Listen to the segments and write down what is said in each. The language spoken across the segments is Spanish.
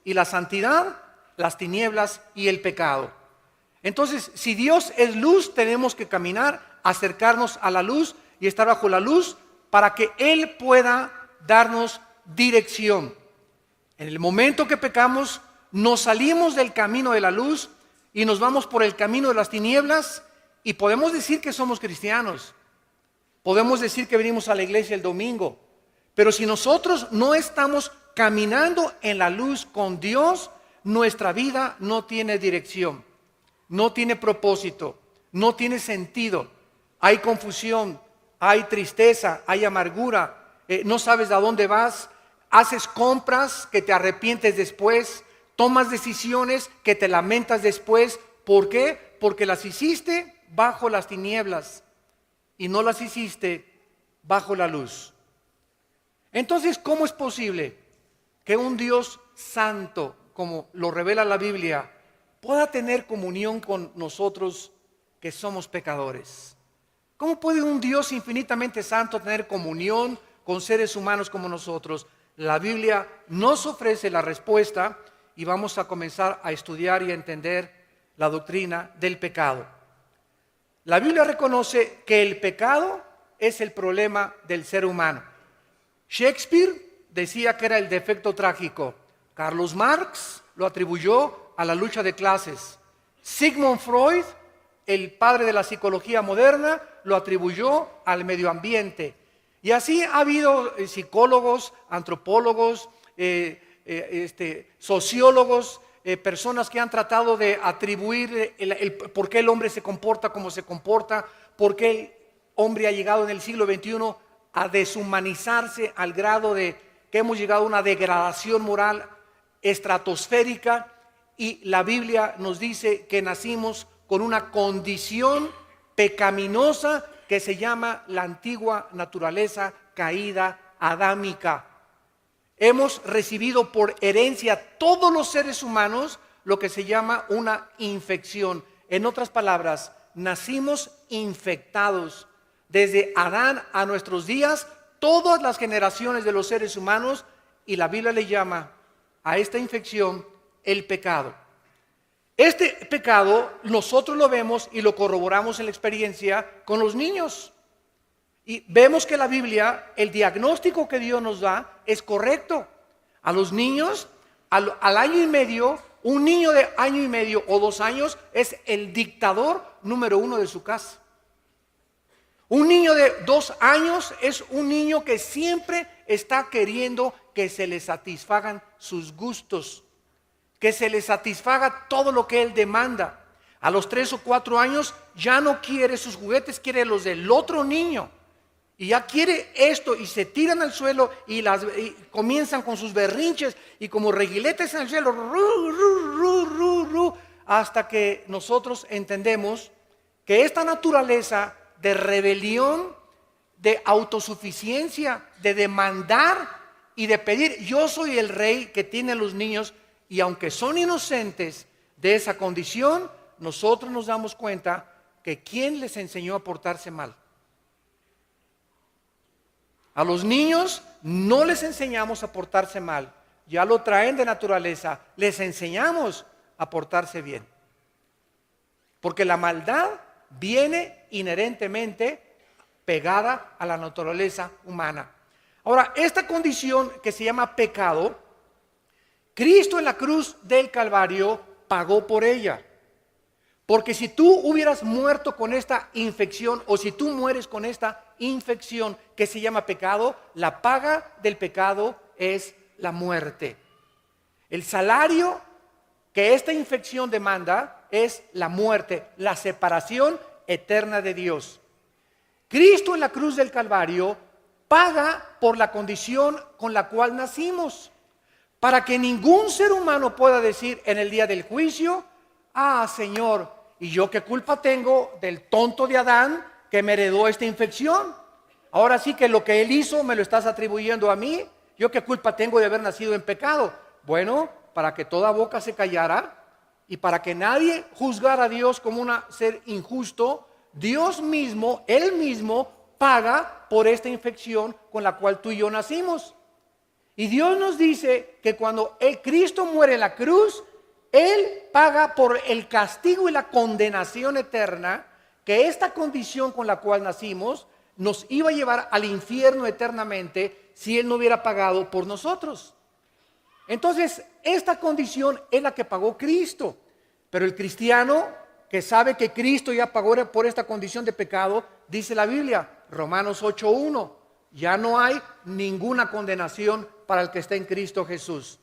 y la santidad, las tinieblas y el pecado. Entonces, si Dios es luz, tenemos que caminar, acercarnos a la luz y estar bajo la luz para que Él pueda darnos dirección. En el momento que pecamos, nos salimos del camino de la luz y nos vamos por el camino de las tinieblas, y podemos decir que somos cristianos, podemos decir que venimos a la iglesia el domingo, pero si nosotros no estamos caminando en la luz con Dios, nuestra vida no tiene dirección, no tiene propósito, no tiene sentido. Hay confusión, hay tristeza, hay amargura, no sabes a dónde vas, haces compras que te arrepientes después, tomas decisiones que te lamentas después. ¿Por qué? Porque las hiciste bajo las tinieblas y no las hiciste bajo la luz. Entonces, ¿cómo es posible que un Dios santo, como lo revela la Biblia, pueda tener comunión con nosotros que somos pecadores? ¿Cómo puede un Dios infinitamente santo tener comunión con seres humanos como nosotros? La Biblia nos ofrece la respuesta y vamos a comenzar a estudiar y a entender la doctrina del pecado. La Biblia reconoce que el pecado es el problema del ser humano. Shakespeare decía que era el defecto trágico. Carlos Marx lo atribuyó a la lucha de clases. Sigmund Freud, el padre de la psicología moderna, lo atribuyó al medio ambiente. Y así ha habido psicólogos, antropólogos, sociólogos, personas que han tratado de atribuir por qué el hombre se comporta como se comporta, por qué el hombre ha llegado en el siglo XXI a deshumanizarse al grado de que hemos llegado a una degradación moral estratosférica, y la Biblia nos dice que nacimos con una condición pecaminosa que se llama la antigua naturaleza caída adámica. Hemos recibido por herencia todos los seres humanos lo que se llama una infección. En otras palabras, nacimos infectados. Desde Adán a nuestros días, todas las generaciones de los seres humanos, y la Biblia le llama a esta infección el pecado. Este pecado nosotros lo vemos y lo corroboramos en la experiencia con los niños. Y vemos que la Biblia, el diagnóstico que Dios nos da es correcto. A los niños, al año y medio, un niño de año y medio o 2 años es el dictador número 1 de su casa. Un niño de 2 años es un niño que siempre está queriendo que se le satisfagan sus gustos, que se le satisfaga todo lo que él demanda. A los 3 o 4 años ya no quiere sus juguetes, quiere los del otro niño. Y ya quiere esto, y se tiran al suelo y comienzan con sus berrinches y como reguiletes en el suelo, hasta que nosotros entendemos que esta naturaleza de rebelión, de autosuficiencia, de demandar y de pedir, yo soy el rey que tiene a los niños, y aunque son inocentes de esa condición, nosotros nos damos cuenta que ¿quién les enseñó a portarse mal? A los niños no les enseñamos a portarse mal, ya lo traen de naturaleza, les enseñamos a portarse bien. Porque la maldad viene inherentemente pegada a la naturaleza humana. Ahora, esta condición que se llama pecado, Cristo en la cruz del Calvario pagó por ella. Porque si tú hubieras muerto con esta infección, o si tú mueres con esta infección que se llama pecado, la paga del pecado es la muerte. El salario que esta infección demanda es la muerte, la separación eterna de Dios. Cristo en la cruz del Calvario paga por la condición con la cual nacimos, para que ningún ser humano pueda decir en el día del juicio: ah, Señor, ¿y yo qué culpa tengo del tonto de Adán que me heredó esta infección? Ahora sí que lo que él hizo me lo estás atribuyendo a mí. ¿Yo qué culpa tengo de haber nacido en pecado? Bueno, para que toda boca se callara y para que nadie juzgara a Dios como un ser injusto, Dios mismo, Él mismo, paga por esta infección con la cual tú y yo nacimos. Y Dios nos dice que cuando Cristo muere en la cruz, Él paga por el castigo y la condenación eterna, que esta condición con la cual nacimos nos iba a llevar al infierno eternamente si Él no hubiera pagado por nosotros. Entonces, esta condición es la que pagó Cristo. Pero el cristiano que sabe que Cristo ya pagó por esta condición de pecado, dice la Biblia, Romanos 8:1, ya no hay ninguna condenación para el que está en Cristo Jesús.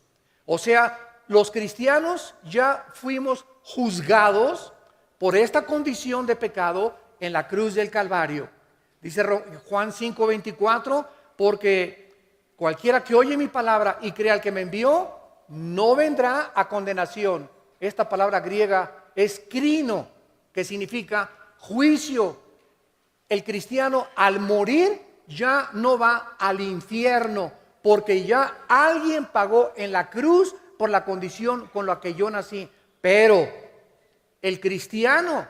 O sea, los cristianos ya fuimos juzgados por esta condición de pecado en la cruz del Calvario. Dice Juan 5:24, porque cualquiera que oye mi palabra y crea al que me envió, no vendrá a condenación. Esta palabra griega es krino, que significa juicio. El cristiano al morir ya no va al infierno, porque ya alguien pagó en la cruz por la condición con la que yo nací. Pero el cristiano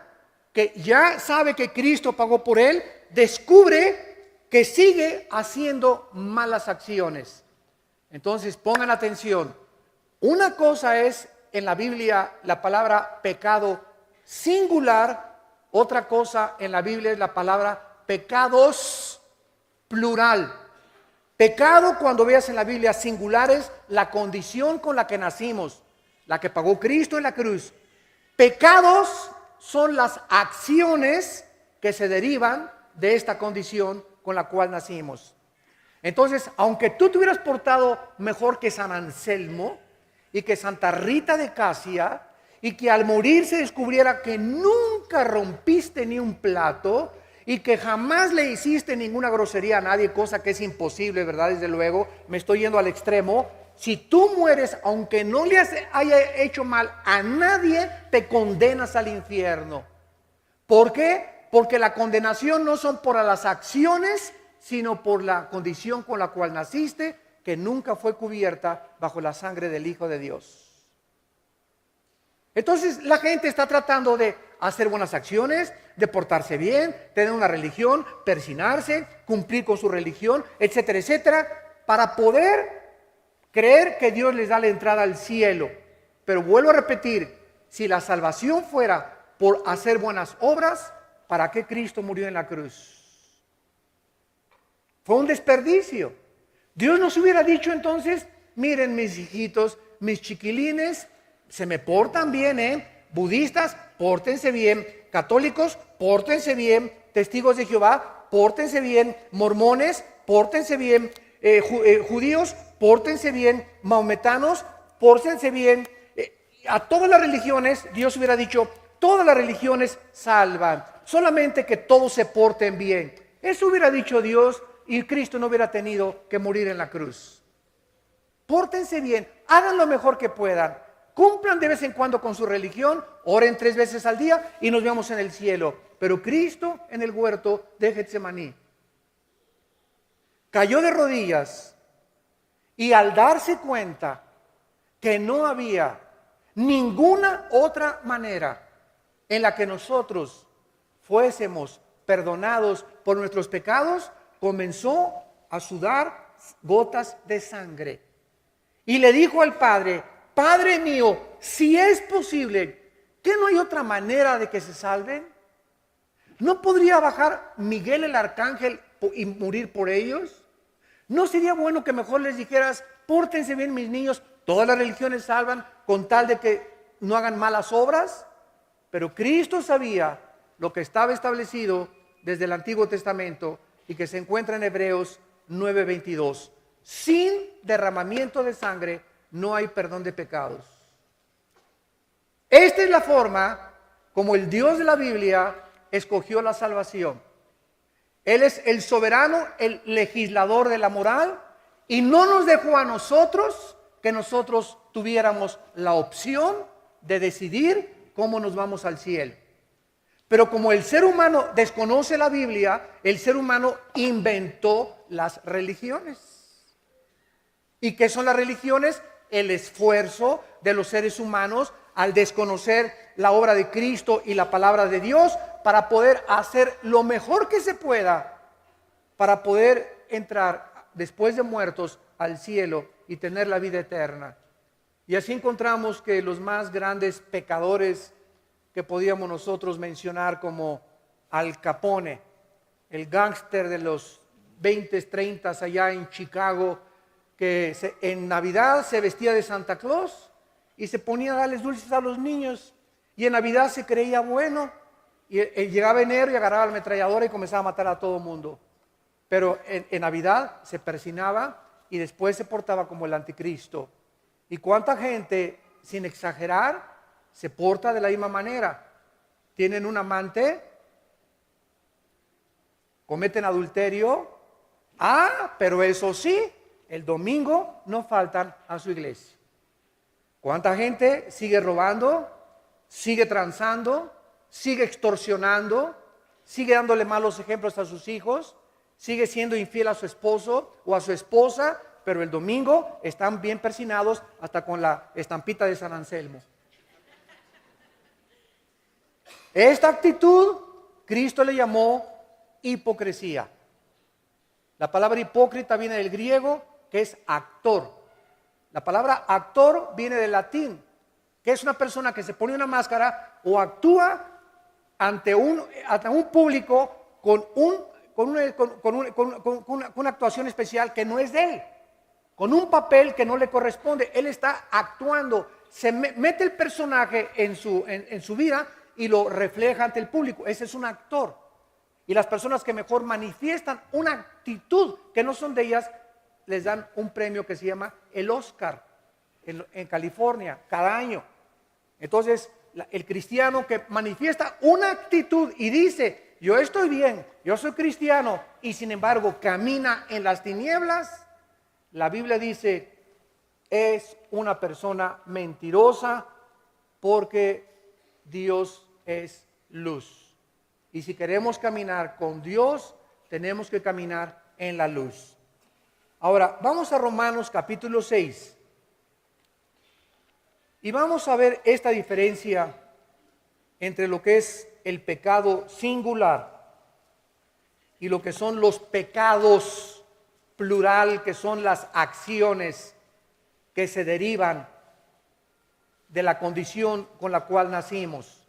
que ya sabe que Cristo pagó por él, descubre que sigue haciendo malas acciones. Entonces pongan atención. Una cosa es en la Biblia la palabra pecado singular, otra cosa en la Biblia es la palabra pecados plural. Pecado, cuando veas en la Biblia singular, es la condición con la que nacimos, la que pagó Cristo en la cruz. Pecados son las acciones que se derivan de esta condición con la cual nacimos. Entonces, aunque tú te hubieras portado mejor que San Anselmo y que Santa Rita de Casia, y que al morir se descubriera que nunca rompiste ni un plato y que jamás le hiciste ninguna grosería a nadie, cosa que es imposible, ¿verdad? Desde luego, me estoy yendo al extremo. Si tú mueres, aunque no le haya hecho mal a nadie, te condenas al infierno. ¿Por qué? Porque la condenación no son por las acciones, sino por la condición con la cual naciste, que nunca fue cubierta bajo la sangre del Hijo de Dios. Entonces la gente está tratando de hacer buenas acciones, de portarse bien, tener una religión, persinarse, cumplir con su religión, etcétera, etcétera, para poder creer que Dios les da la entrada al cielo. Pero vuelvo a repetir, si la salvación fuera por hacer buenas obras, ¿para qué Cristo murió en la cruz? Fue un desperdicio. Dios nos hubiera dicho entonces, miren mis hijitos, mis chiquilines, se me portan bien, budistas, pórtense bien, católicos, pórtense bien, testigos de Jehová, pórtense bien, mormones, pórtense bien, judíos, pórtense bien, maometanos, pórtense bien. A todas las religiones, Dios hubiera dicho, todas las religiones salvan, solamente que todos se porten bien. Eso hubiera dicho Dios y Cristo no hubiera tenido que morir en la cruz. Pórtense bien, hagan lo mejor que puedan. Cumplan de vez en cuando con su religión, oren 3 veces al día y nos vemos en el cielo. Pero Cristo en el huerto de Getsemaní cayó de rodillas y al darse cuenta que no había ninguna otra manera en la que nosotros fuésemos perdonados por nuestros pecados, comenzó a sudar gotas de sangre. Y le dijo al Padre, Padre mío, si es posible, ¿qué no hay otra manera de que se salven? ¿No podría bajar Miguel el arcángel y morir por ellos? ¿No sería bueno que mejor les dijeras, pórtense bien mis niños, todas las religiones salvan con tal de que no hagan malas obras? Pero Cristo sabía lo que estaba establecido desde el Antiguo Testamento y que se encuentra en Hebreos 9:22. Sin derramamiento de sangre no hay perdón de pecados. Esta es la forma como el Dios de la Biblia escogió la salvación. Él es el soberano, el legislador de la moral, y no nos dejó a nosotros que nosotros tuviéramos la opción de decidir cómo nos vamos al cielo. Pero como el ser humano desconoce la Biblia, el ser humano inventó las religiones. ¿Y qué son las religiones? El esfuerzo de los seres humanos al desconocer la obra de Cristo y la palabra de Dios para poder hacer lo mejor que se pueda para poder entrar después de muertos al cielo y tener la vida eterna. Y así encontramos que los más grandes pecadores que podíamos nosotros mencionar, como Al Capone, el gángster de los 20, 30 allá en Chicago, que en Navidad se vestía de Santa Claus y se ponía a darles dulces a los niños, y en Navidad se creía bueno, y llegaba enero y agarraba la ametralladora y comenzaba a matar a todo el mundo. Pero en Navidad se persinaba y después se portaba como el anticristo. ¿Y cuánta gente, sin exagerar, se porta de la misma manera? Tienen un amante, cometen adulterio, pero eso sí, el domingo no faltan a su iglesia. ¿Cuánta gente sigue robando, sigue transando, sigue extorsionando, sigue dándole malos ejemplos a sus hijos, sigue siendo infiel a su esposo o a su esposa, pero el domingo están bien persinados hasta con la estampita de San Anselmo? Esta actitud Cristo le llamó hipocresía. La palabra hipócrita viene del griego, que es actor. La palabra actor viene del latín, que es una persona que se pone una máscara o actúa ante un público con una actuación especial que no es de él, con un papel que no le corresponde. Él está actuando, se mete el personaje en su vida y lo refleja ante el público. Ese es un actor. Y las personas que mejor manifiestan una actitud que no son de ellas, les dan un premio que se llama el Oscar en California cada año. Entonces, el cristiano que manifiesta una actitud y dice: yo estoy bien, yo soy cristiano, y sin embargo camina en las tinieblas, la Biblia dice, es una persona mentirosa, porque Dios es luz. Y si queremos caminar con Dios, tenemos que caminar en la luz. Ahora, vamos a Romanos capítulo 6. Y vamos a ver esta diferencia entre lo que es el pecado singular y lo que son los pecados plural, que son las acciones que se derivan de la condición con la cual nacimos.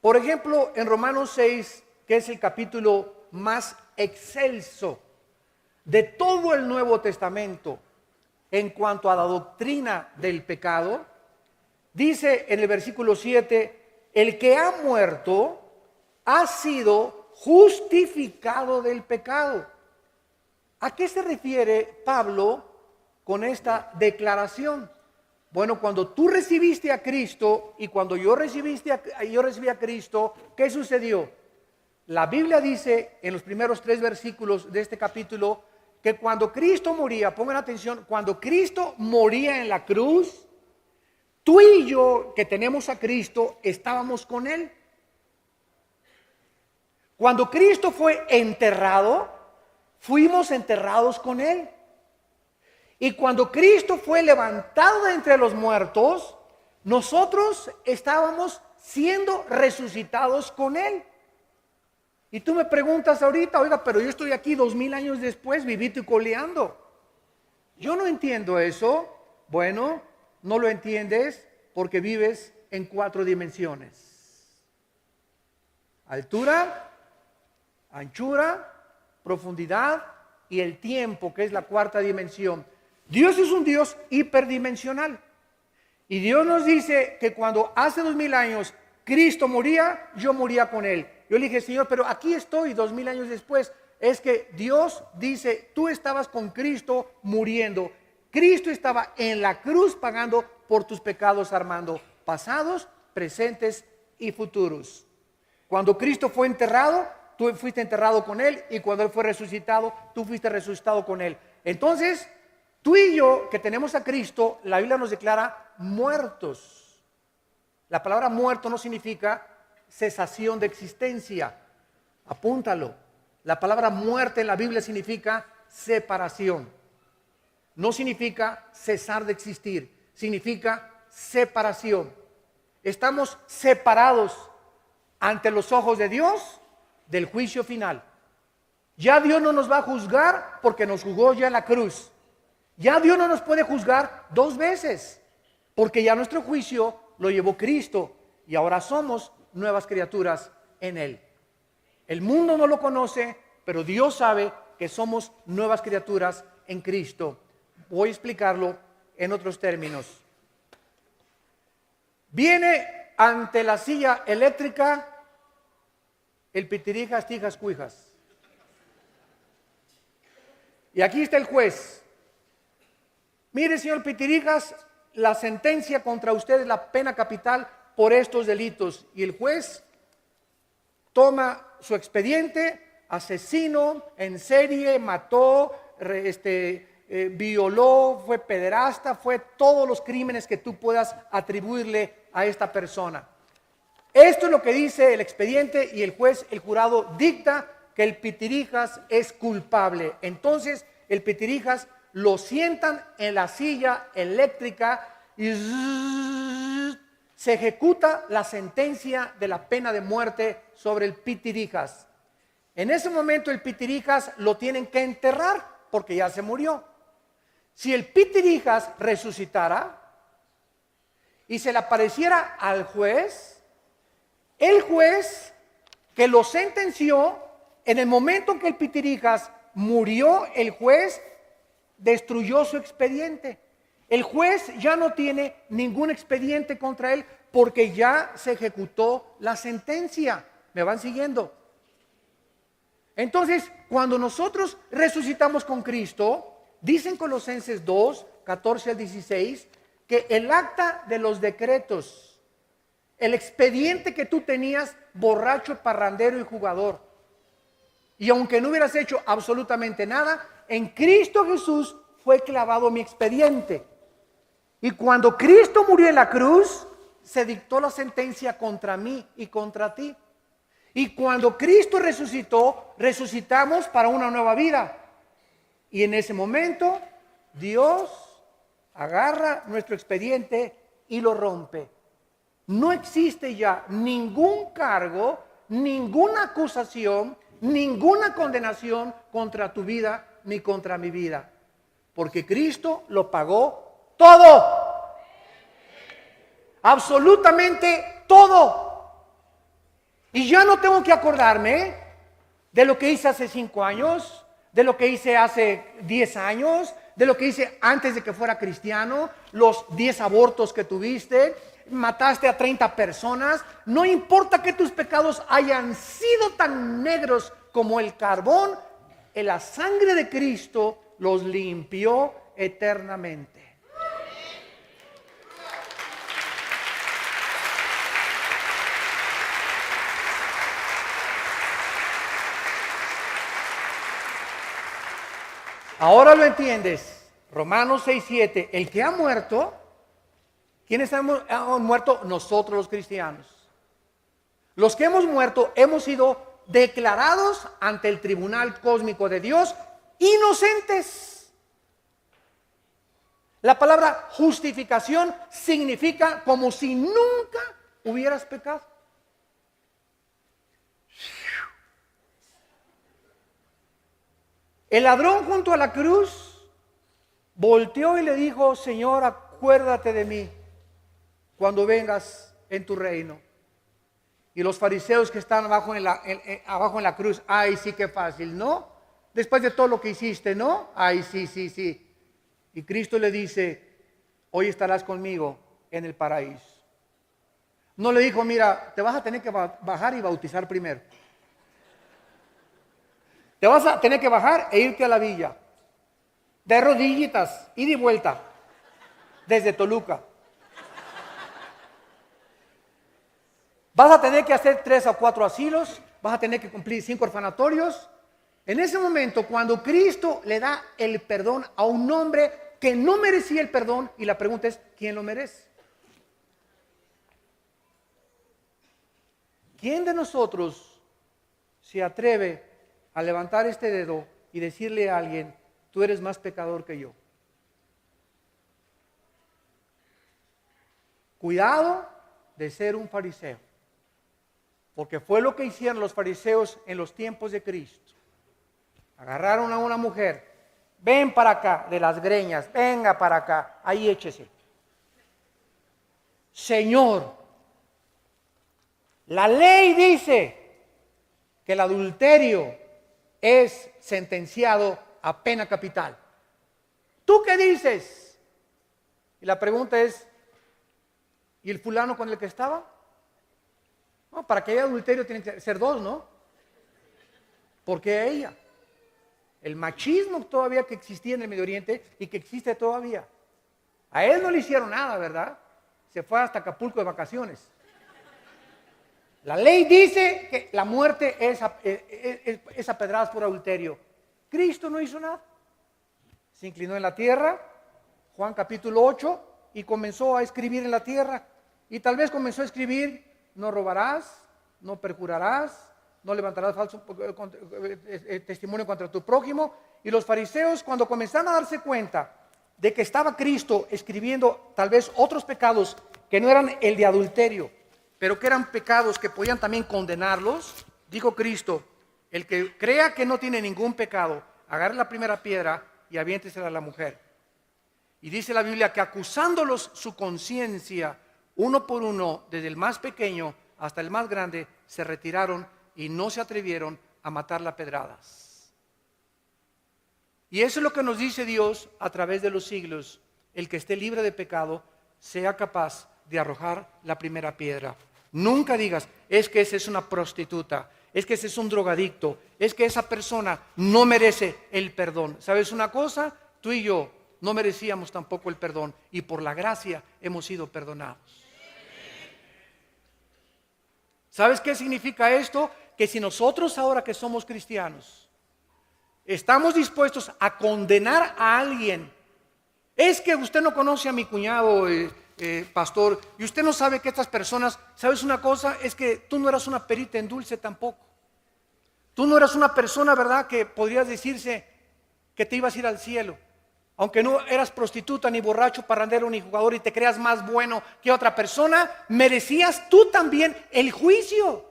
Por ejemplo, en Romanos 6, que es el capítulo más excelso de todo el Nuevo Testamento en cuanto a la doctrina del pecado, dice en el versículo 7, el que ha muerto ha sido justificado del pecado. ¿A qué se refiere Pablo con esta declaración? Bueno, cuando tú recibiste a Cristo y cuando yo recibí a Cristo, ¿qué sucedió? La Biblia dice en los primeros 3 versículos de este capítulo que cuando Cristo moría, pongan atención, cuando Cristo moría en la cruz, tú y yo que tenemos a Cristo estábamos con Él. Cuando Cristo fue enterrado, fuimos enterrados con Él. Y cuando Cristo fue levantado de entre los muertos, nosotros estábamos siendo resucitados con Él. Y tú me preguntas ahorita, oiga, pero yo estoy aquí 2000 años después, vivito y coleando. Yo no entiendo eso. Bueno, no lo entiendes porque vives en 4 dimensiones. Altura, anchura, profundidad y el tiempo, que es la 4ª dimensión. Dios es un Dios hiperdimensional. Y Dios nos dice que cuando hace 2000 años Cristo moría, yo moría con Él. Yo le dije, Señor, pero aquí estoy 2000 años después. Es que Dios dice, tú estabas con Cristo muriendo. Cristo estaba en la cruz pagando por tus pecados, Armando, pasados, presentes y futuros. Cuando Cristo fue enterrado, tú fuiste enterrado con Él, y cuando Él fue resucitado, tú fuiste resucitado con Él. Entonces, tú y yo que tenemos a Cristo, la Biblia nos declara muertos. La palabra muerto no significa cesación de existencia. Apúntalo. La palabra muerte en la Biblia significa separación. No significa cesar de existir, significa separación. Estamos separados ante los ojos de Dios del juicio final. Ya Dios no nos va a juzgar porque nos juzgó ya en la cruz. Ya Dios no nos puede juzgar dos veces, porque ya nuestro juicio lo llevó Cristo y ahora somos nuevas criaturas en Él. El mundo no lo conoce, pero Dios sabe que somos nuevas criaturas en Cristo. Voy a explicarlo en otros términos. Viene ante la silla eléctrica el pitirijas, tijas, cuijas. Y aquí está el juez. Mire, señor Pitirijas, la sentencia contra usted es la pena capital por estos delitos. Y el juez toma su expediente: asesino en serie, mató, violó, fue pederasta, fue todos los crímenes que tú puedas atribuirle a esta persona. Esto es lo que dice el expediente y el juez, el jurado, dicta que el Pitirijas es culpable. Entonces el Pitirijas lo sientan en la silla eléctrica y se ejecuta la sentencia de la pena de muerte sobre el Pitirijas. En ese momento el Pitirijas lo tienen que enterrar porque ya se murió. Si el Pitirijas resucitara y se le apareciera al juez, el juez que lo sentenció, en el momento en que el Pitirijas murió, el juez destruyó su expediente. El juez ya no tiene ningún expediente contra él porque ya se ejecutó la sentencia. ¿Me van siguiendo? Entonces, cuando nosotros resucitamos con Cristo, dicen Colosenses 2, 14 al 16, que el acta de los decretos, el expediente que tú tenías, borracho, parrandero y jugador, y aunque no hubieras hecho absolutamente nada, en Cristo Jesús fue clavado mi expediente. Y cuando Cristo murió en la cruz, se dictó la sentencia contra mí y contra ti. Y cuando Cristo resucitó, resucitamos para una nueva vida. Y en ese momento, Dios agarra nuestro expediente y lo rompe. No existe ya ningún cargo, ninguna acusación, ninguna condenación contra tu vida ni contra mi vida. Porque Cristo lo pagó todo. Absolutamente todo. Y ya no tengo que acordarme de lo que hice hace 5 años, de lo que hice hace 10 años, de lo que hice antes de que fuera cristiano, los 10 abortos que tuviste, mataste a 30 personas. No importa que tus pecados hayan sido tan negros como el carbón, la sangre de Cristo los limpió eternamente. Ahora lo entiendes. Romanos 6:7. El que ha muerto, ¿quiénes hemos muerto? Nosotros los cristianos. Los que hemos muerto hemos sido declarados ante el tribunal cósmico de Dios inocentes. La palabra justificación significa como si nunca hubieras pecado. El ladrón junto a la cruz volteó y le dijo: Señor, acuérdate de mí cuando vengas en tu reino. Y los fariseos que están abajo en la cruz: ay, sí, qué fácil, ¿no? Después de todo lo que hiciste, ¿no? Ay, sí, sí, sí. Y Cristo le dice: hoy estarás conmigo en el paraíso. No le dijo: mira, te vas a tener que bajar y bautizar primero. Te vas a tener que bajar e irte a la villa, de rodillitas, ida y vuelta, desde Toluca. Vas a tener que hacer 3 o 4 asilos, vas a tener que cumplir 5 orfanatorios. En ese momento, cuando Cristo le da el perdón a un hombre que no merecía el perdón, y la pregunta es: ¿quién lo merece? ¿Quién de nosotros se atreve a levantar este dedo y decirle a alguien: tú eres más pecador que yo? Cuidado de ser un fariseo, porque fue lo que hicieron los fariseos en los tiempos de Cristo. Agarraron a una mujer ven para acá, de las greñas, venga para acá, ahí échese. Señor, la ley dice que el adulterio es sentenciado a pena capital. ¿Tú qué dices? Y la pregunta es, ¿y el fulano con el que estaba? No, para que haya adulterio tienen que ser dos, ¿no? ¿Por qué ella? El machismo todavía que existía en el Medio Oriente y que existe todavía. A él no le hicieron nada, ¿verdad? Se fue hasta Acapulco de vacaciones. La ley dice que la muerte es a pedradas por adulterio. Cristo no hizo nada. Se inclinó en la tierra, Juan capítulo 8, y comenzó a escribir en la tierra. Y tal vez comenzó a escribir, no robarás, no perjurarás, no levantarás falso testimonio contra tu prójimo. Y los fariseos, cuando comenzaron a darse cuenta de que estaba Cristo escribiendo tal vez otros pecados que no eran el de adulterio, pero que eran pecados que podían también condenarlos, dijo Cristo, el que crea que no tiene ningún pecado, agarre la primera piedra y aviéntesela a la mujer. Y dice la Biblia que acusándolos su conciencia, uno por uno, desde el más pequeño hasta el más grande, se retiraron y no se atrevieron a matarla a pedradas. Y eso es lo que nos dice Dios a través de los siglos: el que esté libre de pecado sea capaz de arrojar la primera piedra. Nunca digas, es que esa es una prostituta, es que ese es un drogadicto, es que esa persona no merece el perdón. ¿Sabes una cosa? Tú y yo no merecíamos tampoco el perdón, y por la gracia hemos sido perdonados. ¿Sabes qué significa esto? Que si nosotros ahora que somos cristianos estamos dispuestos a condenar a alguien, es que usted no conoce a mi cuñado, pastor, y usted no sabe que estas personas, ¿sabes una cosa? Es que tú no eras una perita en dulce tampoco. Tú no eras una persona, ¿verdad?, que podrías decirse que te ibas a ir al cielo. Aunque no eras prostituta, ni borracho, parrandero, ni jugador, y te creas más bueno que otra persona, merecías tú también el juicio.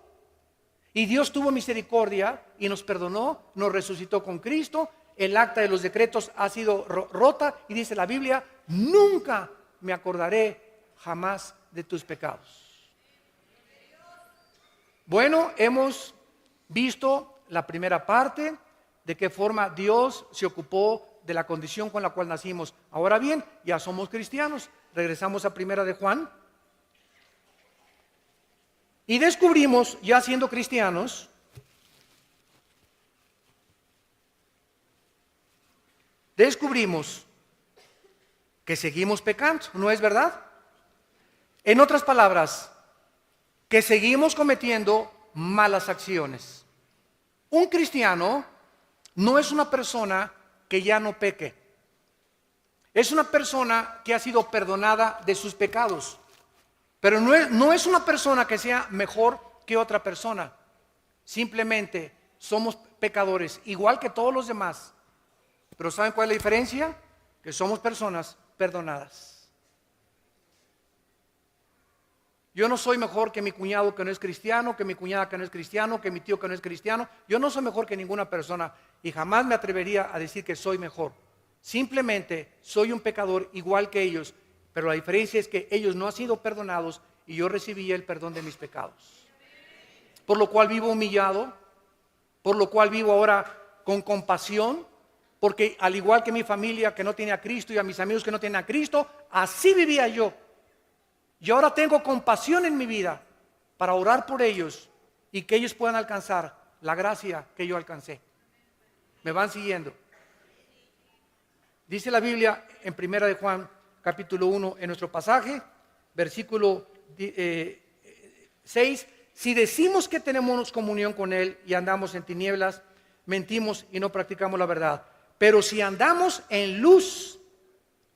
Y Dios tuvo misericordia y nos perdonó, nos resucitó con Cristo. El acta de los decretos ha sido rota, y dice la Biblia, nunca me acordaré jamás de tus pecados. Bueno, hemos visto la primera parte, de qué forma Dios se ocupó de la condición con la cual nacimos. Ahora bien, ya somos cristianos. Regresamos a Primera de Juan. Y descubrimos, ya siendo cristianos, que seguimos pecando, ¿no es verdad? En otras palabras, que seguimos cometiendo malas acciones. Un cristiano no es una persona que ya no peque. Es una persona que ha sido perdonada de sus pecados. Pero no es una persona que sea mejor que otra persona. Simplemente somos pecadores, igual que todos los demás. Pero ¿saben cuál es la diferencia? Que somos personas perdonadas. Yo no soy mejor que mi cuñado que no es cristiano, que mi cuñada que no es cristiano, que mi tío que no es cristiano. Yo no soy mejor que ninguna persona y jamás me atrevería a decir que soy mejor. Simplemente soy un pecador igual que ellos, pero la diferencia es que ellos no han sido perdonados y yo recibí el perdón de mis pecados. Por lo cual vivo humillado, por lo cual vivo ahora con compasión, porque al igual que mi familia que no tiene a Cristo y a mis amigos que no tienen a Cristo, así vivía yo. Y ahora tengo compasión en mi vida para orar por ellos y que ellos puedan alcanzar la gracia que yo alcancé. ¿Me van siguiendo? Dice la Biblia en Primera de Juan, capítulo 1, en nuestro pasaje, versículo 6, si decimos que tenemos comunión con Él y andamos en tinieblas, mentimos y no practicamos la verdad. Pero si andamos en luz,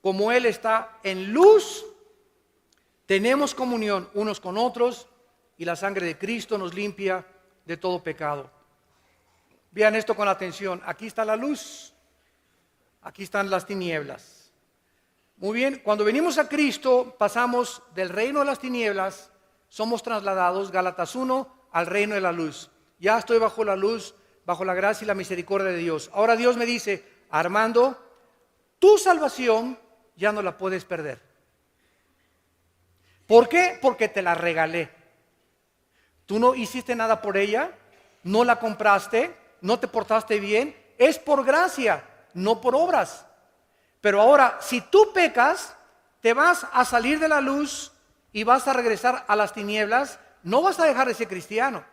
como Él está en luz, tenemos comunión unos con otros y la sangre de Cristo nos limpia de todo pecado. Vean esto con atención. Aquí está la luz, aquí están las tinieblas. Muy bien, cuando venimos a Cristo pasamos del reino de las tinieblas, somos trasladados, Gálatas 1, al reino de la luz. Ya estoy bajo la luz, bajo la gracia y la misericordia de Dios. Ahora Dios me dice, Armando, tu salvación ya no la puedes perder. ¿Por qué? Porque te la regalé. Tú no hiciste nada por ella, no la compraste, no te portaste bien. Es por gracia, no por obras. Pero ahora, si tú pecas, te vas a salir de la luz y vas a regresar a las tinieblas. No vas a dejar de ser cristiano,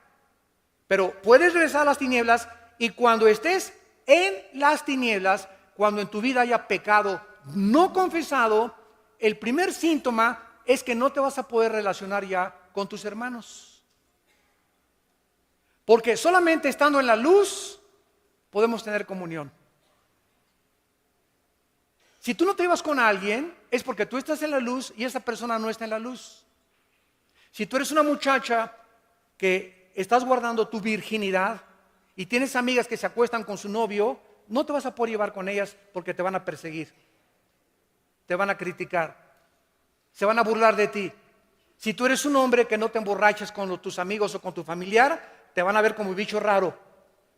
pero puedes regresar a las tinieblas, y cuando estés en las tinieblas, cuando en tu vida haya pecado no confesado, el primer síntoma es que no te vas a poder relacionar ya con tus hermanos. Porque solamente estando en la luz podemos tener comunión. Si tú no te llevas con alguien, es porque tú estás en la luz y esa persona no está en la luz. Si tú eres una muchacha que estás guardando tu virginidad y tienes amigas que se acuestan con su novio, no te vas a poder llevar con ellas porque te van a perseguir, te van a criticar, se van a burlar de ti. Si tú eres un hombre que no te emborrachas con tus amigos o con tu familiar, te van a ver como bicho raro.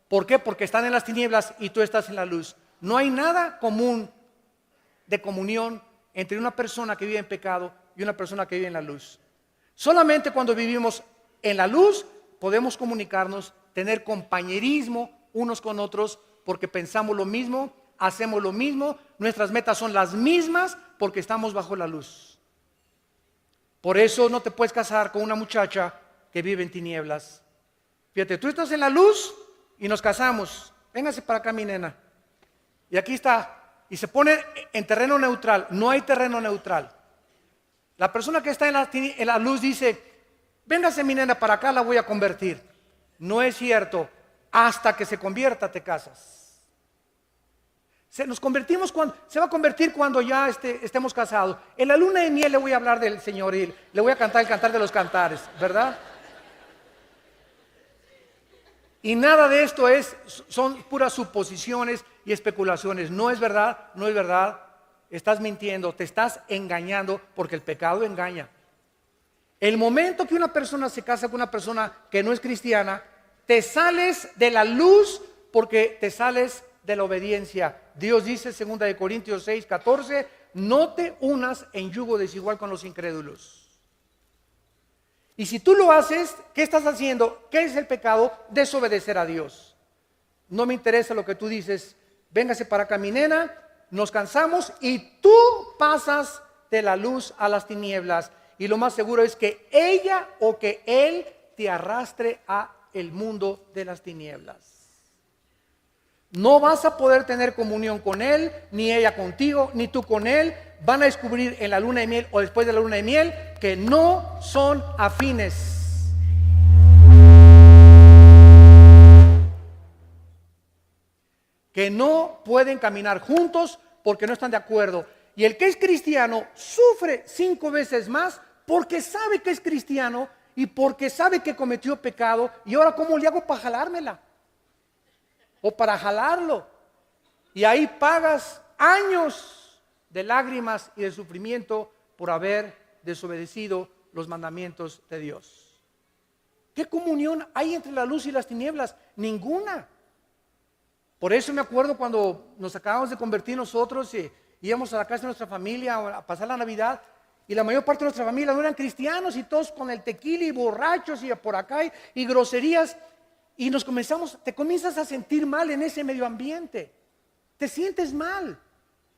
¿Por qué? Porque están en las tinieblas y tú estás en la luz. No hay nada común de comunión entre una persona que vive en pecado y una persona que vive en la luz. Solamente cuando vivimos en la luz podemos comunicarnos, tener compañerismo unos con otros, porque pensamos lo mismo, hacemos lo mismo, nuestras metas son las mismas porque estamos bajo la luz. Por eso no te puedes casar con una muchacha que vive en tinieblas. Fíjate, tú estás en la luz y nos casamos. Véngase para acá, mi nena. Y aquí está. Y se pone en terreno neutral. No hay terreno neutral. La persona que está en la luz dice: véngase, mi nena, para acá, la voy a convertir. No es cierto. Hasta que se convierta te casas. Se va a convertir cuando ya estemos casados. En la luna de miel le voy a hablar del Señor y le voy a cantar el cantar de los cantares, ¿verdad? Y nada de esto son puras suposiciones y especulaciones. No es verdad, no es verdad. Estás mintiendo, te estás engañando, porque el pecado engaña. El momento que una persona se casa con una persona que no es cristiana, te sales de la luz porque te sales de la obediencia. Dios dice en 2 Corintios 6, 14, no te unas en yugo desigual con los incrédulos. Y si tú lo haces, ¿qué estás haciendo? ¿Qué es el pecado? Desobedecer a Dios. No me interesa lo que tú dices. Véngase para acá, mi nena, nos cansamos y tú pasas de la luz a las tinieblas. Y lo más seguro es que ella o que él te arrastre a el mundo de las tinieblas. No vas a poder tener comunión con él, ni ella contigo, ni tú con él. Van a descubrir en la luna de miel o después de la luna de miel que no son afines. Que no pueden caminar juntos porque no están de acuerdo. Y el que es cristiano sufre 5 veces más porque sabe que es cristiano y porque sabe que cometió pecado. Y ahora, ¿cómo le hago para jalármela? O para jalarlo. Y ahí pagas años de lágrimas y de sufrimiento por haber desobedecido los mandamientos de Dios. ¿Qué comunión hay entre la luz y las tinieblas? Ninguna. Por eso me acuerdo cuando nos acabamos de convertir nosotros y íbamos a la casa de nuestra familia a pasar la Navidad, y la mayor parte de nuestra familia no eran cristianos y todos con el tequila y borrachos y por acá y groserías, y te comienzas a sentir mal en ese medio ambiente. Te sientes mal.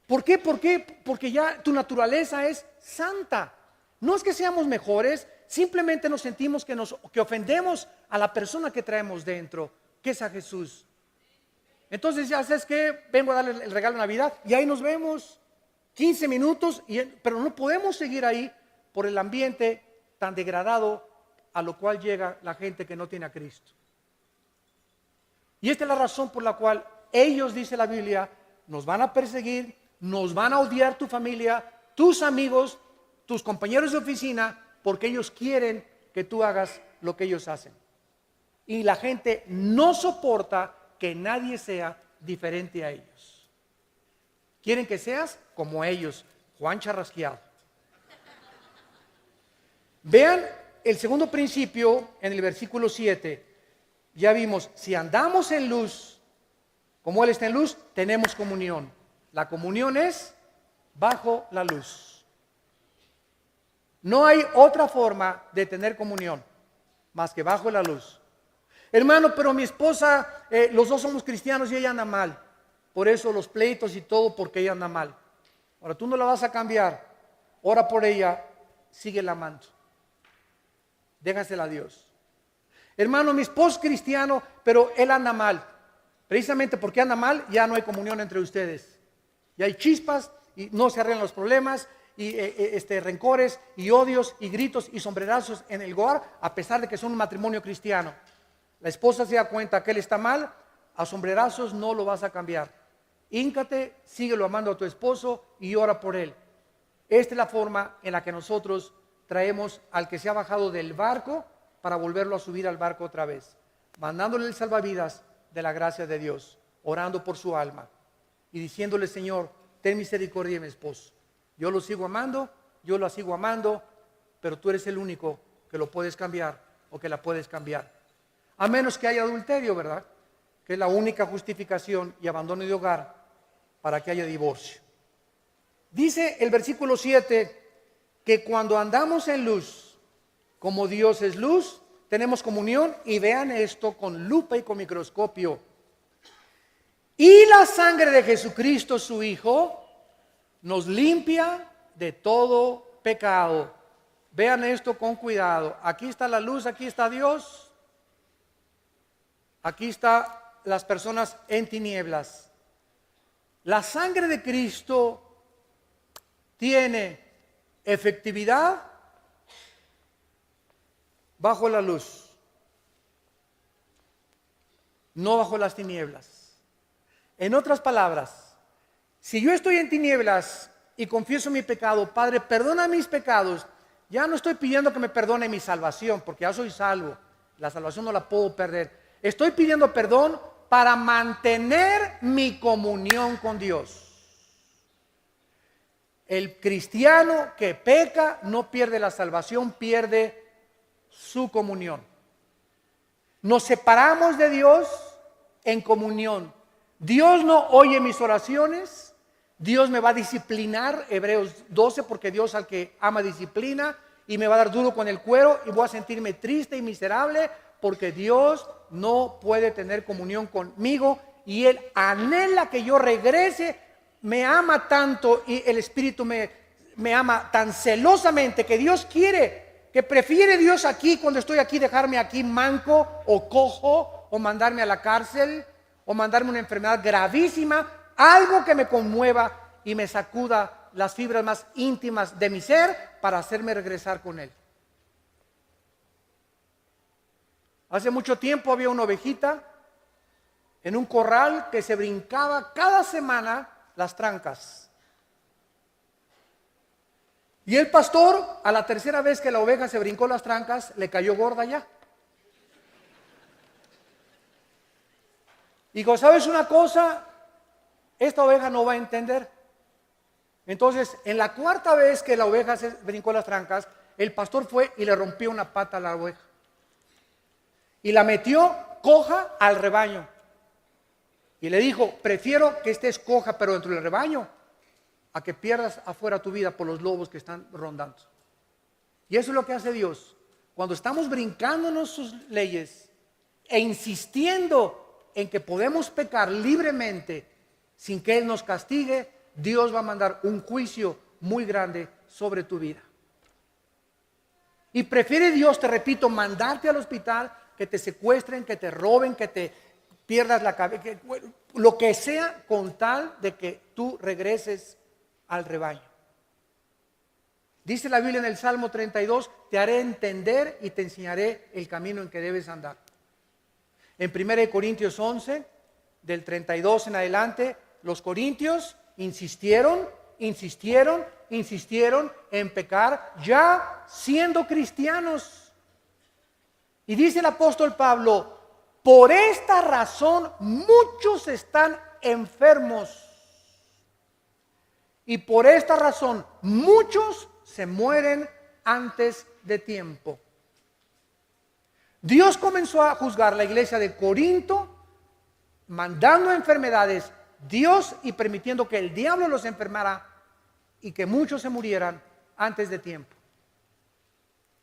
¿Por qué? Porque ya tu naturaleza es santa. No es que seamos mejores, simplemente nos sentimos que ofendemos a la persona que traemos dentro, que es a Jesús. Entonces, ya sabes que vengo a darle el regalo de Navidad y ahí nos vemos 15 minutos, pero no podemos seguir ahí por el ambiente tan degradado a lo cual llega la gente que no tiene a Cristo. Y esta es la razón por la cual ellos, dice la Biblia, nos van a perseguir, nos van a odiar tu familia, tus amigos, tus compañeros de oficina, porque ellos quieren que tú hagas lo que ellos hacen. Y la gente no soporta que nadie sea diferente a ellos. Quieren que seas como ellos, Juan Charrasqueado. Vean el segundo principio en el versículo 7. Ya vimos, si andamos en luz, como Él está en luz, tenemos comunión. La comunión es bajo la luz. No hay otra forma de tener comunión más que bajo la luz. Hermano, pero mi esposa, los dos somos cristianos y ella anda mal. Por eso los pleitos y todo, porque ella anda mal. Ahora tú no la vas a cambiar. Ora por ella, síguela amando. Déjasela a Dios. Hermano, mi esposo es cristiano, pero él anda mal. Precisamente porque anda mal, ya no hay comunión entre ustedes. Ya hay chispas y no se arreglan los problemas y rencores y odios y gritos y sombrerazos en el hogar, a pesar de que son un matrimonio cristiano. La esposa se da cuenta que él está mal, a sombrerazos no lo vas a cambiar. Híncate, síguelo amando a tu esposo y ora por él. Esta es la forma en la que nosotros traemos al que se ha bajado del barco para volverlo a subir al barco otra vez, mandándole el salvavidas de la gracia de Dios, orando por su alma y diciéndole: Señor, ten misericordia de mi esposo. Yo lo sigo amando, yo la sigo amando, pero tú eres el único que lo puedes cambiar o que la puedes cambiar. A menos que haya adulterio, ¿verdad? Que es la única justificación y abandono de hogar para que haya divorcio. Dice el versículo 7 que cuando andamos en luz, como Dios es luz, tenemos comunión, y vean esto con lupa y con microscopio. Y la sangre de Jesucristo, su Hijo, nos limpia de todo pecado. Vean esto con cuidado. Aquí está la luz, aquí está Dios. Aquí están las personas en tinieblas. La sangre de Cristo tiene efectividad bajo la luz, no bajo las tinieblas. En otras palabras, si yo estoy en tinieblas y confieso mi pecado: Padre, perdona mis pecados, ya no estoy pidiendo que me perdone mi salvación, porque ya soy salvo, la salvación no la puedo perder. Estoy pidiendo perdón para mantener mi comunión con Dios. El cristiano que peca no pierde la salvación, pierde su comunión. Nos separamos de Dios en comunión. Dios no oye mis oraciones. Dios me va a disciplinar, Hebreos 12, porque Dios al que ama disciplina, y me va a dar duro con el cuero y voy a sentirme triste y miserable, porque Dios no puede tener comunión conmigo y Él anhela que yo regrese. Me ama tanto y el Espíritu me ama tan celosamente que Dios quiere, que prefiere Dios aquí, cuando estoy aquí, dejarme aquí manco o cojo, o mandarme a la cárcel, o mandarme una enfermedad gravísima, algo que me conmueva y me sacuda las fibras más íntimas de mi ser para hacerme regresar con Él. Hace mucho tiempo había una ovejita en un corral que se brincaba cada semana las trancas. Y el pastor, a la tercera vez que la oveja se brincó las trancas, le cayó gorda ya. Y dijo: ¿sabes una cosa? Esta oveja no va a entender. Entonces, en la cuarta vez que la oveja se brincó las trancas, el pastor fue y le rompió una pata a la oveja. Y la metió coja al rebaño. Y le dijo: prefiero que estés coja pero dentro del rebaño, a que pierdas afuera tu vida por los lobos que están rondando. Y eso es lo que hace Dios. Cuando estamos brincándonos sus leyes e insistiendo en que podemos pecar libremente sin que Él nos castigue, Dios va a mandar un juicio muy grande sobre tu vida. Y prefiere Dios, te repito, mandarte al hospital, que te secuestren, que te roben, que te pierdas la cabeza, lo que sea, con tal de que tú regreses al rebaño. Dice la Biblia en el Salmo 32, te haré entender y te enseñaré el camino en que debes andar. En 1 Corintios 11, del 32 en adelante, los corintios insistieron en pecar, ya siendo cristianos. Y dice el apóstol Pablo: por esta razón muchos están enfermos. Y por esta razón muchos se mueren antes de tiempo. Dios comenzó a juzgar la iglesia de Corinto, mandando enfermedades Dios y permitiendo que el diablo los enfermara y que muchos se murieran antes de tiempo.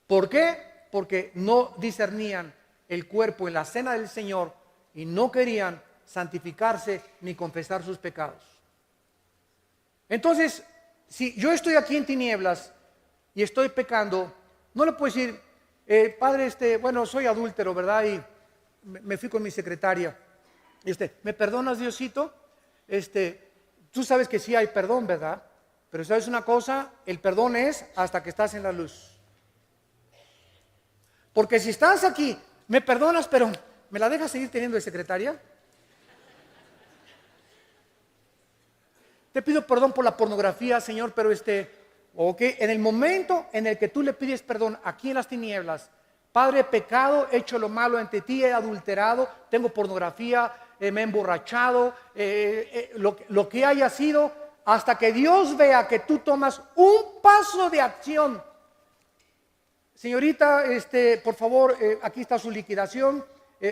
¿Por qué? Porque no discernían el cuerpo en la cena del Señor y no querían santificarse ni confesar sus pecados. Entonces, si yo estoy aquí en tinieblas y estoy pecando, no le puedo decir, padre, bueno, soy adúltero, ¿verdad? Y me fui con mi secretaria. ¿Me perdonas, Diosito? Tú sabes que sí hay perdón, ¿verdad? Pero ¿sabes una cosa? El perdón es hasta que estás en la luz. Porque si estás aquí, me perdonas, pero ¿me la dejas seguir teniendo de secretaria? Te pido perdón por la pornografía, Señor, pero en el momento en el que tú le pides perdón aquí en las tinieblas, Padre, he pecado, he hecho lo malo ante ti, he adulterado, tengo pornografía, me he emborrachado, lo que haya sido, hasta que Dios vea que tú tomas un paso de acción. Señorita, por favor, aquí está su liquidación.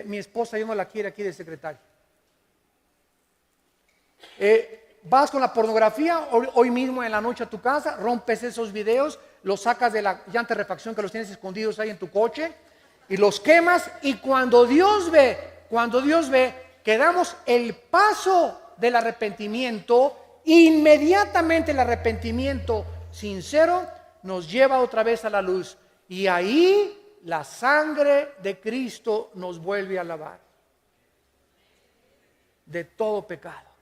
Mi esposa yo no la quiere aquí de secretaria. Vas con la pornografía hoy mismo en la noche a tu casa, rompes esos videos, los sacas de la llanta de refacción que los tienes escondidos ahí en tu coche y los quemas, y cuando Dios ve que damos el paso del arrepentimiento, inmediatamente el arrepentimiento sincero nos lleva otra vez a la luz, y ahí la sangre de Cristo nos vuelve a lavar de todo pecado.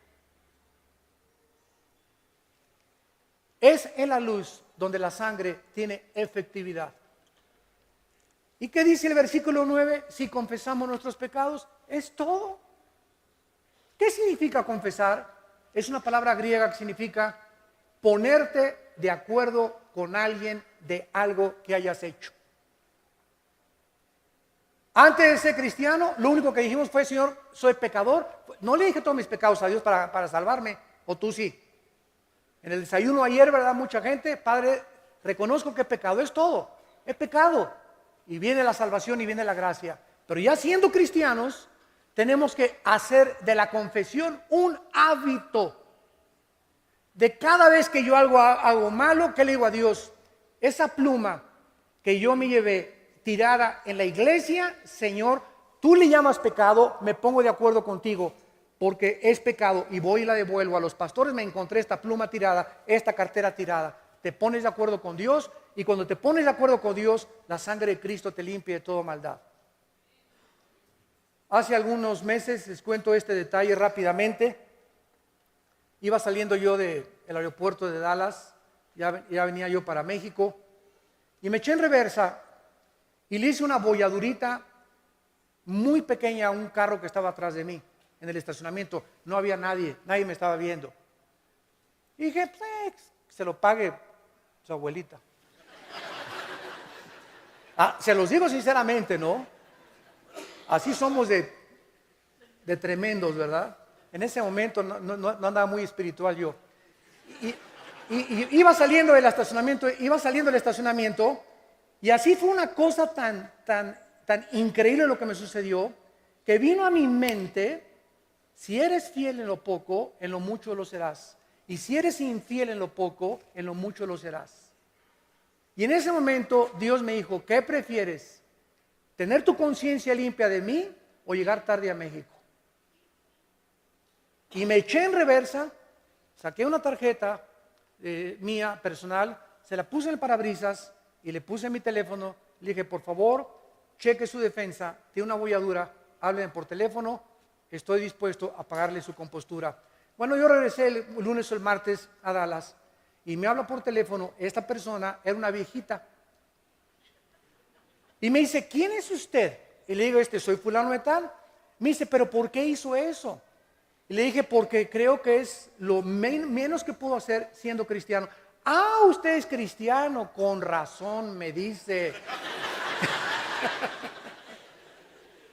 Es en la luz donde la sangre tiene efectividad. ¿Y qué dice el versículo 9? Si confesamos nuestros pecados, es todo. ¿Qué significa confesar? Es una palabra griega que significa ponerte de acuerdo con alguien de algo que hayas hecho. Antes de ser cristiano, lo único que dijimos fue, Señor, soy pecador. No le dije todos mis pecados a Dios para salvarme, o tú sí. En el desayuno ayer, ¿verdad? Mucha gente, Padre, reconozco que he pecado, es todo, he pecado. Y viene la salvación y viene la gracia. Pero ya siendo cristianos, tenemos que hacer de la confesión un hábito. De cada vez que yo hago malo, ¿qué le digo a Dios? Esa pluma que yo me llevé tirada en la iglesia, Señor, tú le llamas pecado, me pongo de acuerdo contigo, porque es pecado, y voy y la devuelvo a los pastores. Me encontré esta pluma tirada, esta cartera tirada. Te pones de acuerdo con Dios, y cuando te pones de acuerdo con Dios, la sangre de Cristo te limpia de toda maldad. Hace algunos meses, les cuento este detalle rápidamente, iba saliendo yo del aeropuerto de Dallas, ya venía yo para México, y me eché en reversa y le hice una bolladurita muy pequeña a un carro que estaba atrás de mí. En el estacionamiento no había nadie me estaba viendo. Y dije, pues, se lo pague su abuelita. Se los digo sinceramente, ¿no? Así somos de tremendos, ¿verdad? En ese momento no andaba muy espiritual yo. Y iba saliendo del estacionamiento, y así fue una cosa tan increíble lo que me sucedió, que vino a mi mente: si eres fiel en lo poco, en lo mucho lo serás. Y si eres infiel en lo poco, en lo mucho lo serás. Y en ese momento Dios me dijo, ¿qué prefieres? ¿Tener tu conciencia limpia de mí o llegar tarde a México? Y me eché en reversa, saqué una tarjeta mía personal, se la puse en el parabrisas y le puse mi teléfono. Le dije, por favor, cheque su defensa, tiene una bolladura, háblenme por teléfono, estoy dispuesto a pagarle su compostura. Bueno, yo regresé el lunes o el martes a Dallas y me habla por teléfono. Esta persona era una viejita y me dice, ¿quién es usted? Y le digo, soy fulano de tal. Me dice, ¿pero por qué hizo eso? Y le dije, porque creo que es lo menos que puedo hacer siendo cristiano. Ah, usted es cristiano, con razón, me dice.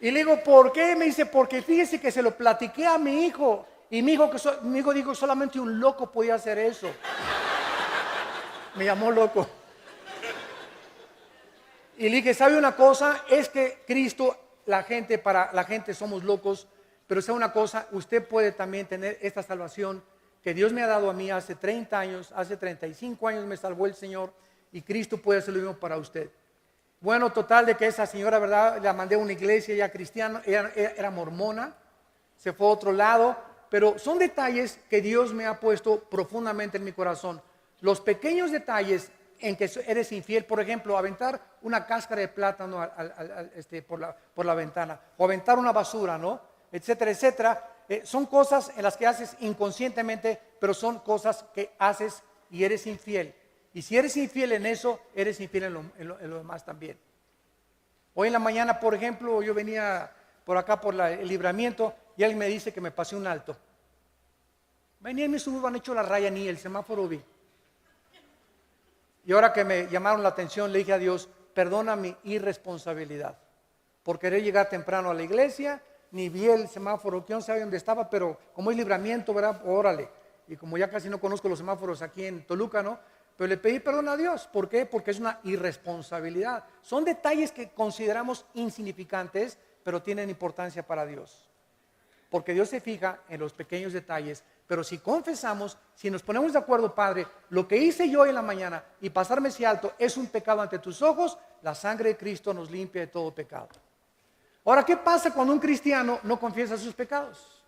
Y le digo, ¿por qué? Me dice, porque fíjese que se lo platiqué a mi hijo. Y mi hijo dijo, solamente un loco podía hacer eso. Me llamó loco. Y le dije, ¿sabe una cosa? Es que Cristo, para la gente somos locos, Pero sea una cosa, usted puede también tener esta salvación que Dios me ha dado a mí hace 30 años, hace 35 años me salvó el Señor, y Cristo puede hacer lo mismo para usted. Bueno, total de que esa señora, ¿verdad? La mandé a una iglesia ya cristiana, ella era mormona, se fue a otro lado, pero son detalles que Dios me ha puesto profundamente en mi corazón. Los pequeños detalles en que eres infiel, por ejemplo, aventar una cáscara de plátano por la ventana, o aventar una basura, ¿no? Etcétera, etcétera. Son cosas en las que haces inconscientemente, pero son cosas que haces y eres infiel. Y si eres infiel en eso, eres infiel en lo demás también. Hoy en la mañana, por ejemplo, yo venía por acá por el Libramiento y alguien me dice que me pasé un alto. Venía en mi suburban, han hecho la raya, ni el semáforo vi. Y ahora que me llamaron la atención, le dije a Dios, perdona mi irresponsabilidad por querer llegar temprano a la iglesia, ni vi el semáforo, que no sabía dónde estaba, pero como es Libramiento, ¿verdad? Órale. Y como ya casi no conozco los semáforos aquí en Toluca, ¿no? Pero le pedí perdón a Dios. ¿Por qué? Porque es una irresponsabilidad. Son detalles que consideramos insignificantes, pero tienen importancia para Dios. Porque Dios se fija en los pequeños detalles. Pero si confesamos, si nos ponemos de acuerdo, Padre, lo que hice yo en la mañana y pasarme ese alto es un pecado ante tus ojos, la sangre de Cristo nos limpia de todo pecado. Ahora, ¿qué pasa cuando un cristiano no confiesa sus pecados?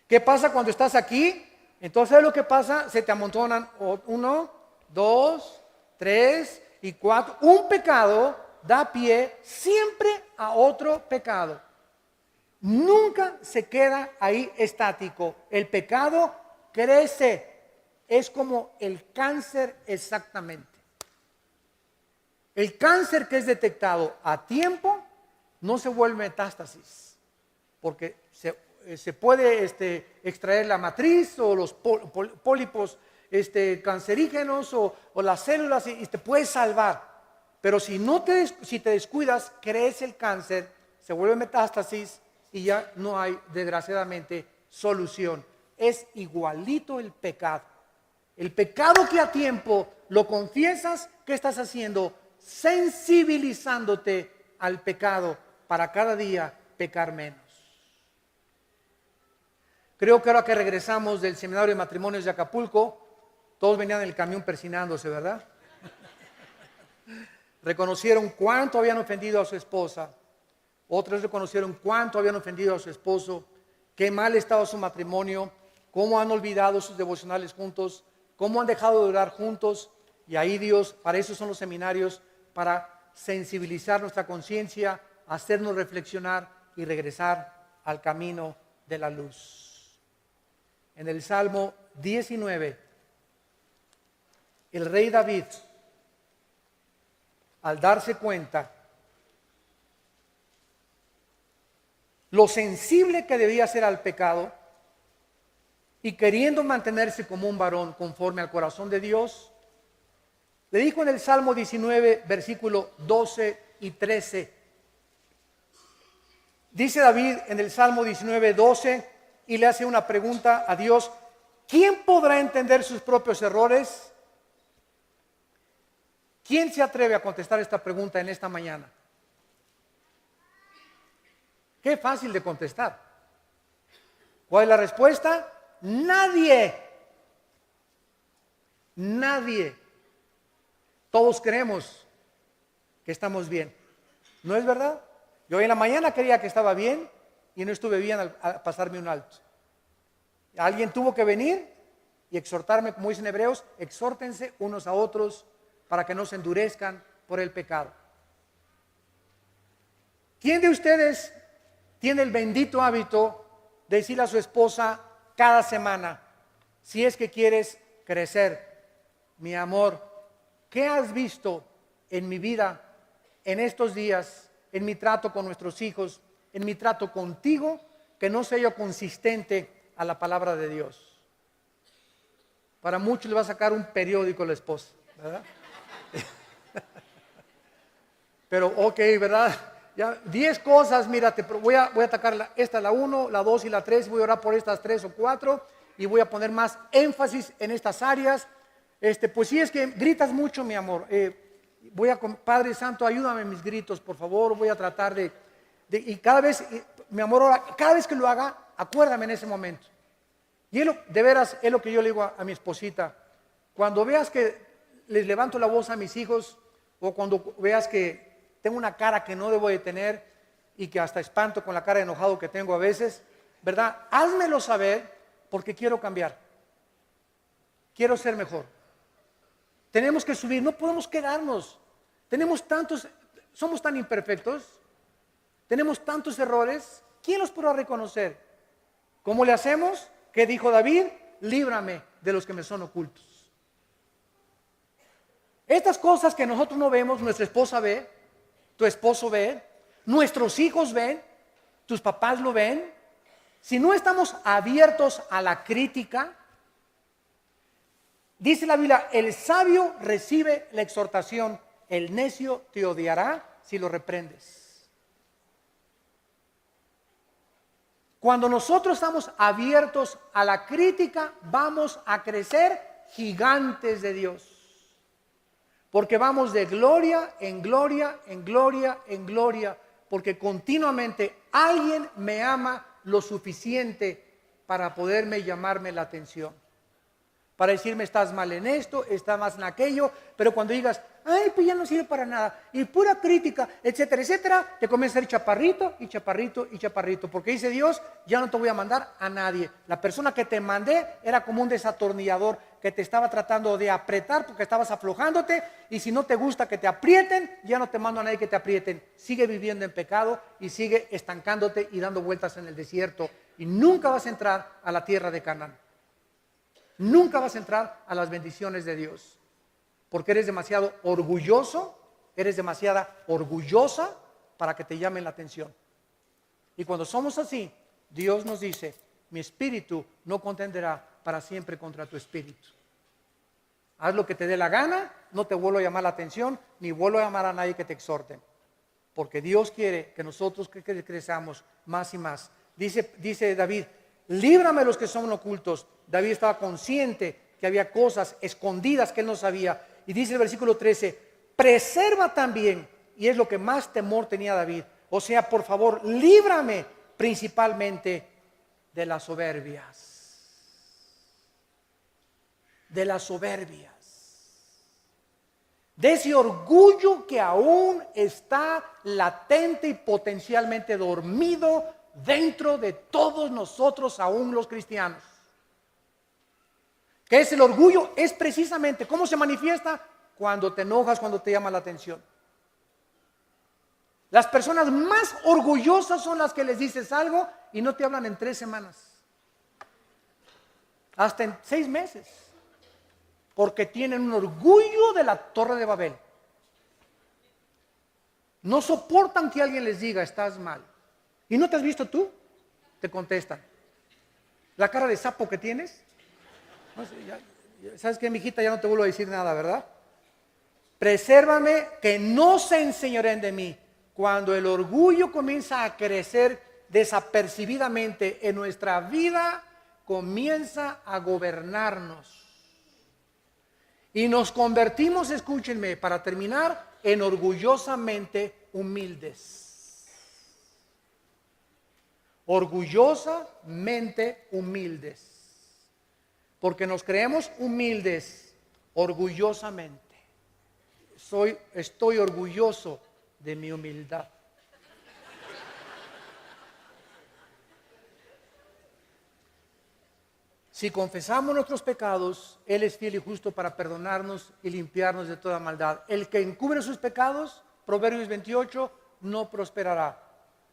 ¿Qué pasa cuando estás aquí? Entonces, ¿sabes lo que pasa? Se te amontonan 1, 2, 3 y 4. Un pecado da pie siempre a otro pecado. Nunca se queda ahí estático. El pecado crece. Es como el cáncer exactamente. El cáncer que es detectado a tiempo no se vuelve metástasis, porque se puede extraer la matriz o los pólipos cancerígenos o las células y te puedes salvar. Pero si te descuidas, crece el cáncer, se vuelve metástasis y ya no hay, desgraciadamente, solución. Es igualito el pecado. El pecado que a tiempo lo confiesas, ¿qué estás haciendo? Sensibilizándote al pecado para cada día pecar menos. Creo que ahora que regresamos del seminario de matrimonios de Acapulco, todos venían en el camión persinándose, ¿verdad? Reconocieron cuánto habían ofendido a su esposa. Otros reconocieron cuánto habían ofendido a su esposo, qué mal estaba su matrimonio, cómo han olvidado sus devocionales juntos, cómo han dejado de orar juntos. Y ahí Dios, para eso son los seminarios, para sensibilizar nuestra conciencia, hacernos reflexionar y regresar al camino de la luz. En el Salmo 19, el rey David, al darse cuenta lo sensible que debía ser al pecado y queriendo mantenerse como un varón conforme al corazón de Dios, le dijo en el Salmo 19, versículo 12 y 13. Dice David en el Salmo 19, 12, y le hace una pregunta a Dios: ¿quién podrá entender sus propios errores? ¿Quién se atreve a contestar esta pregunta en esta mañana? Qué fácil de contestar. ¿Cuál es la respuesta? Nadie. Nadie. Todos creemos que estamos bien. ¿No es verdad? Yo en la mañana creía que estaba bien y no estuve bien al pasarme un alto. Alguien tuvo que venir y exhortarme, como dicen hebreos, exhórtense unos a otros para que no se endurezcan por el pecado. ¿Quién de ustedes tiene el bendito hábito de decirle a su esposa cada semana, si es que quieres crecer, mi amor, ¿qué has visto en mi vida en estos días, en mi trato con nuestros hijos, en mi trato contigo, que no sea yo consistente a la palabra de Dios? Para muchos le va a sacar un periódico a la esposa, ¿verdad? Pero ok, ¿verdad? Ya, 10 cosas, mírate, voy a atacar esta, la 1, la 2 y la 3, voy a orar por estas 3 o 4 y voy a poner más énfasis en estas áreas. Pues si es que gritas mucho, mi amor, Padre Santo, ayúdame en mis gritos, por favor, voy a tratar y cada vez mi amor, ahora, cada vez que lo haga, acuérdame en ese momento. Y de veras, es lo que yo le digo a mi esposita. Cuando veas que les levanto la voz a mis hijos, o cuando veas que tengo una cara que no debo de tener y que hasta espanto con la cara de enojado que tengo a veces, ¿verdad? Házmelo saber porque quiero cambiar. Quiero ser mejor. Tenemos que subir, no podemos quedarnos. Somos tan imperfectos, tenemos tantos errores. ¿Quién los podrá reconocer? ¿Cómo le hacemos? ¿Qué dijo David? Líbrame de los que me son ocultos. Estas cosas que nosotros no vemos, nuestra esposa ve, tu esposo ve, nuestros hijos ven, tus papás lo ven. Si no estamos abiertos a la crítica, dice la Biblia, el sabio recibe la exhortación, el necio te odiará si lo reprendes. Cuando nosotros estamos abiertos a la crítica, vamos a crecer gigantes de Dios. Porque vamos de gloria en gloria, en gloria, en gloria, porque continuamente alguien me ama lo suficiente para poderme llamarme la atención. Para decirme, estás mal en esto, estás mal en aquello, pero cuando digas, ay, pues ya no sirve para nada, y pura crítica, etcétera, etcétera, te comienza a ser chaparrito y chaparrito y chaparrito, porque dice Dios, ya no te voy a mandar a nadie. La persona que te mandé era como un desatornillador que te estaba tratando de apretar porque estabas aflojándote, y si no te gusta que te aprieten, ya no te mando a nadie que te aprieten. Sigue viviendo en pecado y sigue estancándote y dando vueltas en el desierto, y nunca vas a entrar a la tierra de Canaán. Nunca vas a entrar a las bendiciones de Dios, porque eres demasiado orgulloso, eres demasiada orgullosa para que te llamen la atención. Y cuando somos así, Dios nos dice, mi espíritu no contenderá para siempre contra tu espíritu. Haz lo que te dé la gana, no te vuelvo a llamar la atención, ni vuelvo a llamar a nadie que te exhorte, porque Dios quiere que nosotros crezcamos más y más. Dice David, líbrame de los que son ocultos. David estaba consciente que había cosas escondidas que él no sabía. Y dice el versículo 13, preserva también, y es lo que más temor tenía David. O sea, por favor, líbrame principalmente de las soberbias. De las soberbias. De ese orgullo que aún está latente y potencialmente dormido dentro de todos nosotros, aún los cristianos. ¿Qué es el orgullo? Es precisamente, ¿cómo se manifiesta? Cuando te enojas, cuando te llama la atención. Las personas más orgullosas son las que les dices algo y no te hablan en 3 semanas. Hasta en 6 meses. Porque tienen un orgullo de la Torre de Babel. No soportan que alguien les diga, estás mal. ¿Y no te has visto tú? Te contestan. ¿La cara de sapo que tienes? No sé, ¿sabes qué, mijita? Ya no te vuelvo a decir nada, ¿verdad? Presérvame que no se enseñoreen de mí. Cuando el orgullo comienza a crecer desapercibidamente en nuestra vida, comienza a gobernarnos. Y nos convertimos, escúchenme, para terminar, en orgullosamente humildes. Orgullosamente humildes. Porque nos creemos humildes orgullosamente. Estoy orgulloso de mi humildad. Si confesamos nuestros pecados, Él es fiel y justo para perdonarnos y limpiarnos de toda maldad. El que encubre sus pecados, Proverbios 28, no prosperará.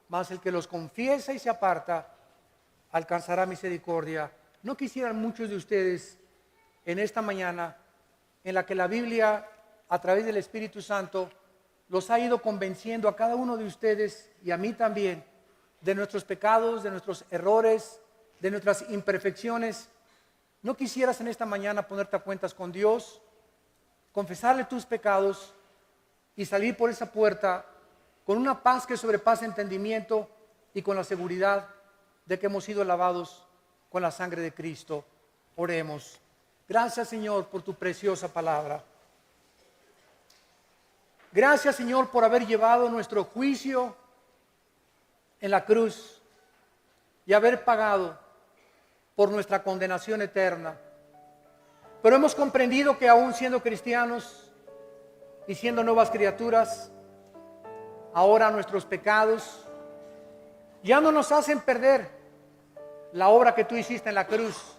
Mas el que los confiesa y se aparta, alcanzará misericordia. ¿No quisieran muchos de ustedes en esta mañana, en la que la Biblia, a través del Espíritu Santo, los ha ido convenciendo a cada uno de ustedes y a mí también, de nuestros pecados, de nuestros errores, de nuestras imperfecciones? ¿No quisieras en esta mañana ponerte a cuentas con Dios, confesarle tus pecados y salir por esa puerta con una paz que sobrepasa entendimiento y con la seguridad de que hemos sido lavados con la sangre de Cristo? Oremos. Gracias, Señor, por tu preciosa palabra. Gracias, Señor, por haber llevado nuestro juicio en la cruz. y haber pagado por nuestra condenación eterna. Pero hemos comprendido que aún siendo cristianos y siendo nuevas criaturas, ahora nuestros pecados ya no nos hacen perder la obra que tú hiciste en la cruz.